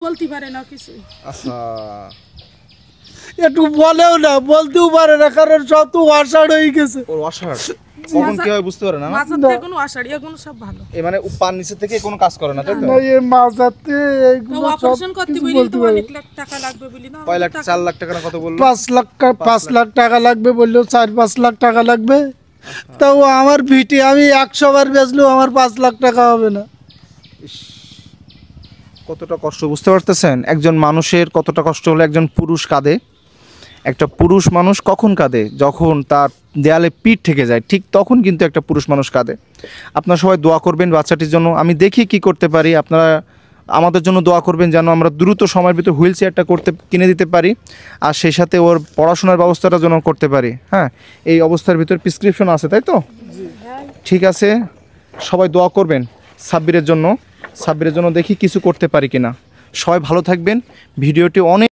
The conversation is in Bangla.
বলতে পারে না কিছু। আচ্ছা, একটু বলেও না, বলতেও পারে না, কারণ সব তো অসাড় হয়ে গেছে। ওর অসাড় কখন কি হয় বুঝতে পারে না। মাঝার থেকে কোনো আষাঢ় এগুলো সব ভালো। মানে পার নিচে থেকে কোনো কাজ করে না, তাই তো? না, এই মাঝাতে এইগুলো সব অপারেশন করতে কিছু বলি বলতে তো পারে। অনেক লাখ টাকা লাগবে বলি না। কয় লাখ? 4 লাখ টাকা না কত বললো? 5 লাখ টাকা লাগবে বললেও 4-5 লাখ টাকা লাগবে। তাও আমার ভিটি আমি 100 বার বেচলেও আমার 5 লাখ টাকা হবে না। কতটা কষ্ট বুঝতে পারতেছেন? একজন মানুষের কতটা কষ্ট হলে একজন পুরুষ কাঁদে। একটা পুরুষ মানুষ কখন কাঁদে? যখন তার দেয়ালে পিঠ থেকে যায়, ঠিক তখন কিন্তু একটা পুরুষ মানুষ কাঁদে। আপনারা সবাই দোয়া করবেন বাচ্চাটির জন্য। আমি দেখি কি করতে পারি, আপনারা আমাদের জন্য দোয়া করবেন যেন আমরা দ্রুত সময়ের ভিতর হুইল চেয়ারটা কিনে দিতে পারি, আর সেই সাথে ওর পড়াশোনার ব্যবস্থাটা যেন করতে পারি। হ্যাঁ, এই অবস্থার ভিতর প্রেসক্রিপশন আছে, তাই তো? ঠিক আছে, সবাই দোয়া করবেন সাব্বিরের জন্য। সাব্বিরের জন্য দেখি কিছু করতে পারি কিনা। সবাই ভালো থাকবেন। ভিডিওটি অনেক